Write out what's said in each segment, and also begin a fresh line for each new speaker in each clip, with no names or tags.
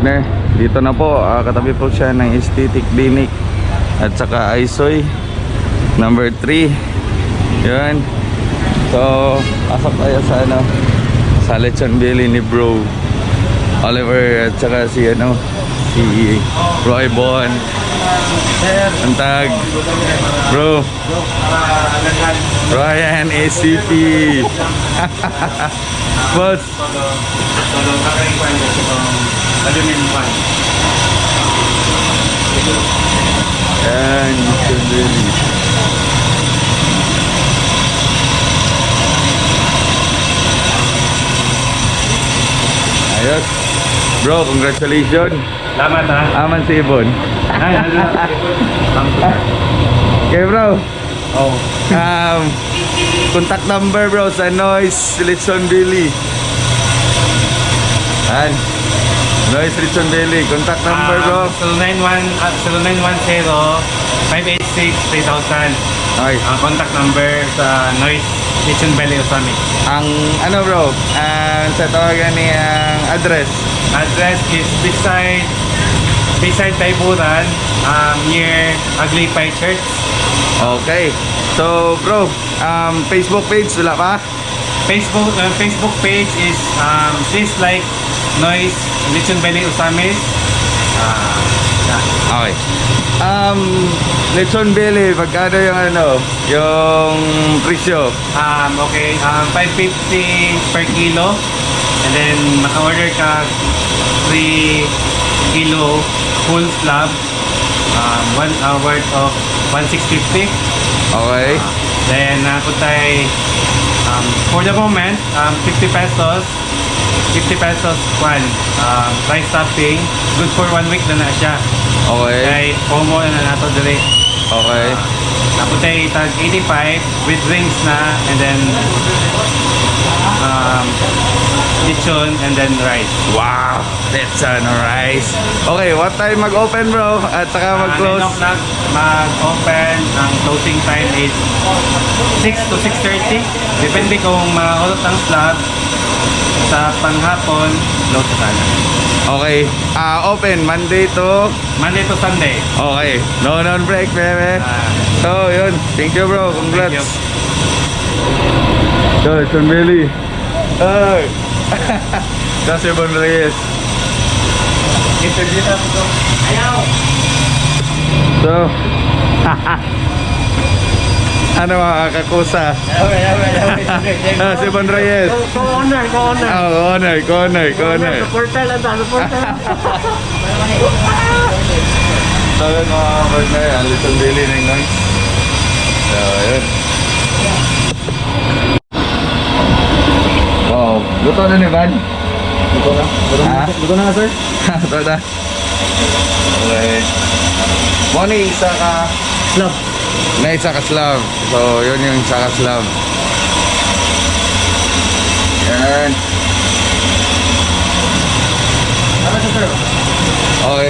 partner. Dito na po, katabi po siya ng aesthetic clinic at saka Isoy number 3. Yun. So, pasok tayo sa ano, sa Lechon Belly ni Bro Oliver at saka si ano, si Roy Bon. Antag Bro Ryan ACP. Boss. Yan, ayos. Bro, congratulations.
Salamat ha.
Aman si Ibon. Okay bro.
Oh.
Contact number bro sa Noise Lechon Belly. Yan. Noise Lechon Belly. Contact number bro.
0910-586-3000.
Okay.
Contact number sa Noise Lechon Belly Ozamiz.
Ang ano bro, sa tawagan ni ang address.
Address is beside Taiburan, near Aglipay Church.
Okay. So bro, Facebook page wala pa?
Facebook page is please like Noise Lechon Belly Ozamiz.
Okay. Lechon Belly, pagkano yung ano, yung presyo?
Okay, 550 per kilo. And then maka-order ka 3 kilo full slab, 1 hour of 1650.
Okay.
Then kung tayo, for the moment, 50 pesos rice topping, good for 1 week na siya.
Okay.
Kay promo na nato dire.
Okay.
Tapos tayo tag 85 with drinks na, and then lechon and then rice.
Wow, lechon rice. Okay, what time mag-open bro? At saka mag-close?
9 o'clock mag-open. Ang closing time is 6 to 6:30. Depende kung maulot ang slab. Sa panghapon, close sa sana.
Okay, open Monday to
Sunday.
okay, no break bebe. So yun, thank you bro, congrats.
Thank you.
So, Lechon Belly. Ay. Kasi Bon Reyes.
Interview na po. Ayaw!
So, ano mga kakusa? Si Bon Reyes.
Corner.
Corner.
Supporter lang ta, supporter.
So yun mga partner, ang Lechon Belly ng Noise. So yun. Wow, luto na ni Van? Luto na?
Luto na nga, sir?
Luto na. Okay. Muna isa ka
Slab.
na isa ka slab. So yun yung isa ka slab. Yan.
Ano siya, sir?
Okay.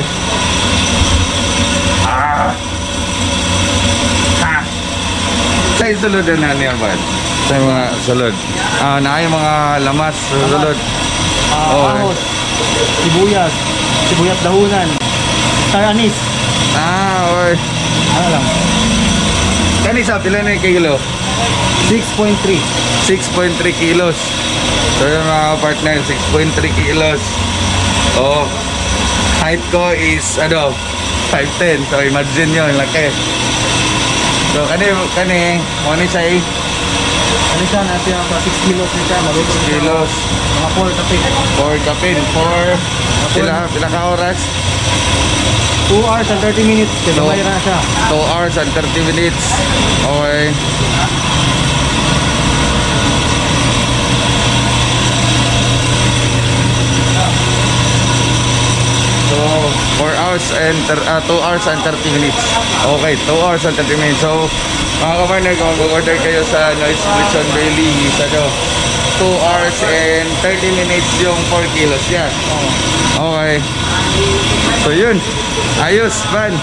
Sa isulod na niya ba? Sa mga sulod. Na yung mga lamas sa sulod.
Ahos. Sibuyas dahunan. Star anise.
Okay.
Ano lang?
Kanisa, pila na yung kilo?
6.3.
6.3 kilos. So yun mga partner, 6.3 kilos. Oh, height ko is 5'10". So imagine yun, laki. So kani money siya
Ano siya? Natin ang 6 kilos nito.
6 kilos.
Mga 4 kapit.
4 kapin. 4 pila ka oras?
2 hours and 30 minutes. Kaya
So,
na siya.
2 hours and 30 minutes. Okay. So 4 hours and 2 hours and 30 minutes. Okay, 2 hours and 30 minutes. So mga kapartner, kung mag-order kayo sa Noise Lechon Belly, sa 2 hours and 30 minutes yung 4 kilos yan. Okay. So yun. Ayos, Van.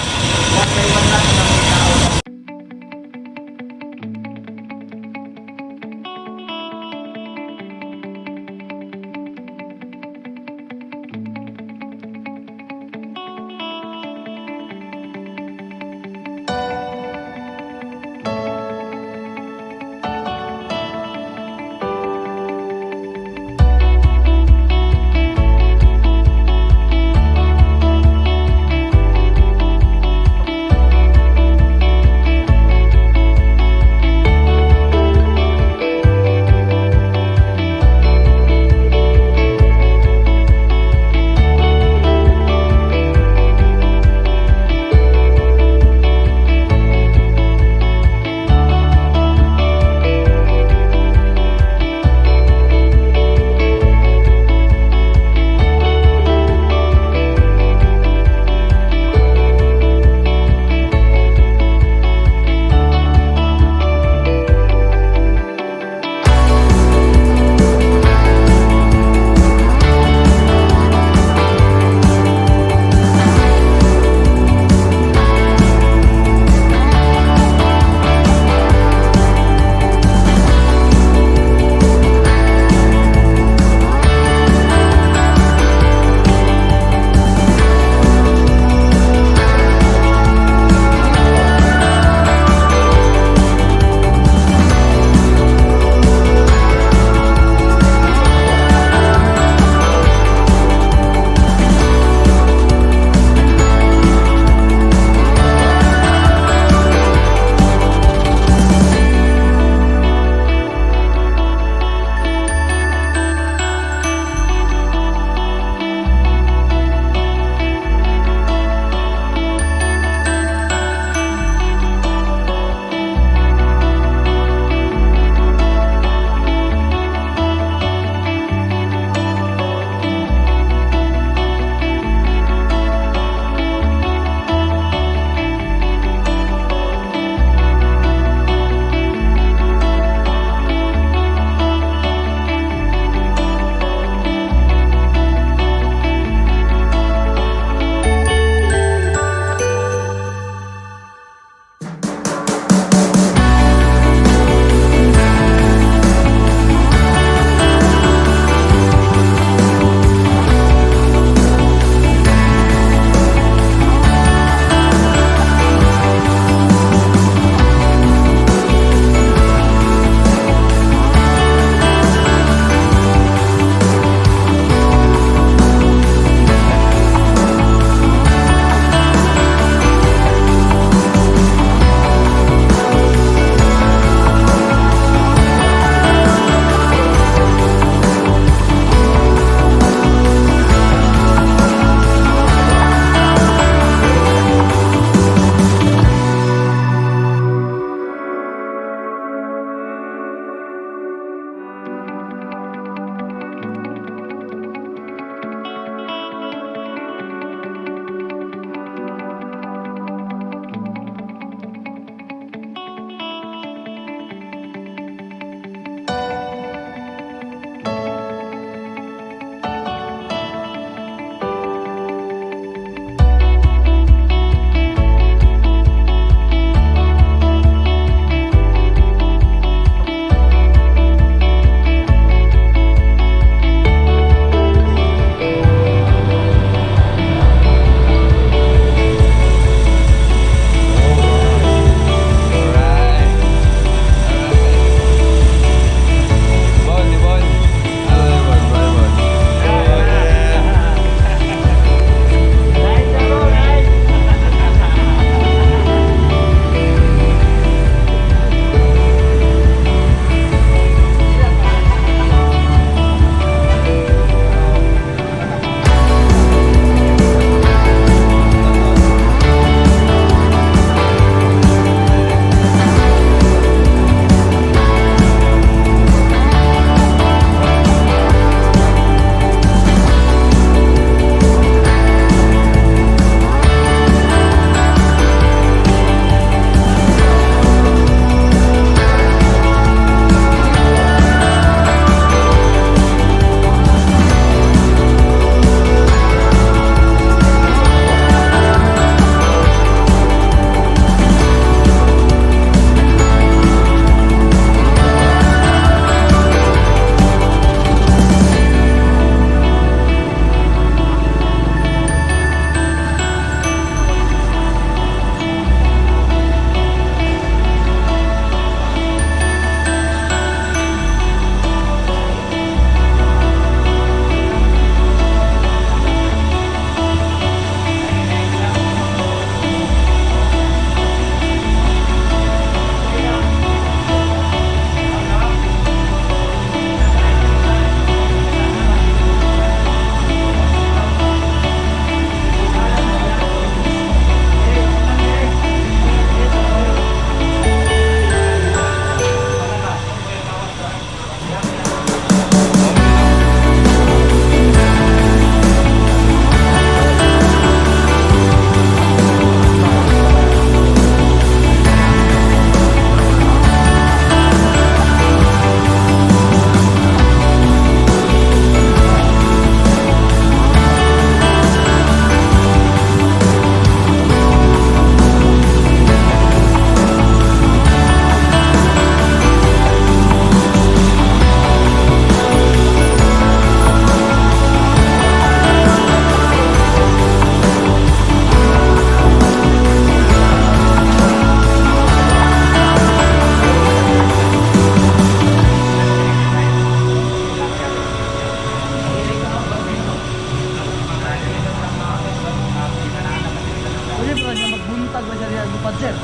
ra niya magbuntag ba siya niya lupad sir.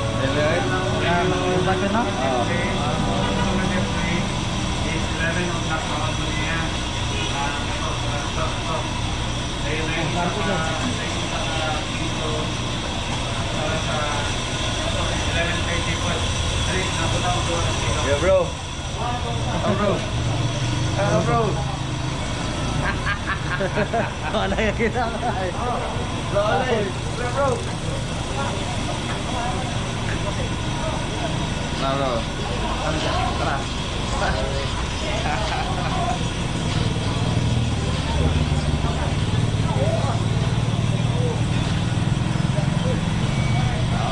Yeah,
Lupad ka na?
number 3 is 11 o'clock makabuli niya. Ito. Ayun na yung isa ka dito para sa 11:30 po. Ay, napunta ko doon.
Yeah, bro. Oh, bro. Oh, bro.
Wala yan kita.
Bro. Na, bro.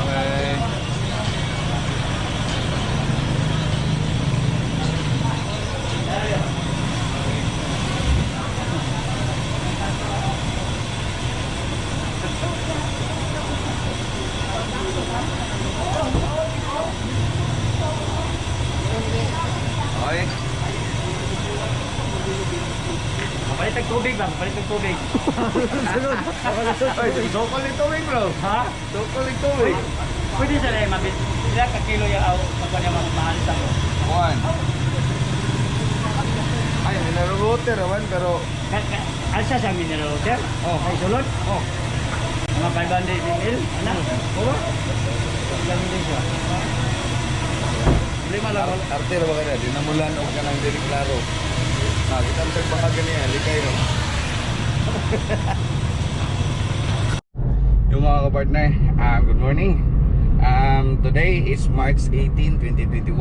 Okay. Okay.
Papalit ng tubig ba? Papalit ng tubig.
Ay, sokol ng tubig, bro.
Ha?
Sokol ng tubig.
Pwede siya na mabit. Sila ka kilo yung pagka niya mahal sa ko.
One. Ay, mineral water naman, pero...
Alsa sa mineral water?
Oh.
Ay, sulod?
Oh.
Mga 500 ml? Ano? Oo? Ganun din siya. Lima lang.
Arte na ba ka na? Dinamulan o ka ng dili klaro. Kita ang tagbahaga niya, likay no. Yung mga kapartner, good morning. Today is March 18, 2021.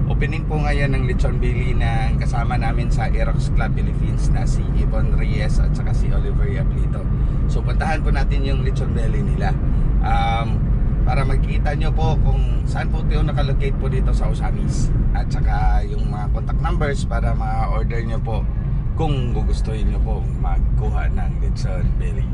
Opening po ngayon ng Lechon Billy ng kasama namin sa Aerox Club Philippines na si Yvonne Reyes at saka si Oliver Yaplito. So puntahan po natin yung Lechon Belly nila. Para makita nyo po kung saan po tayo nakalocate po dito sa Ozamiz. At saka yung mga contact numbers para ma-order nyo po kung gugustuhin nyo po magkuha ng Lechon Belly.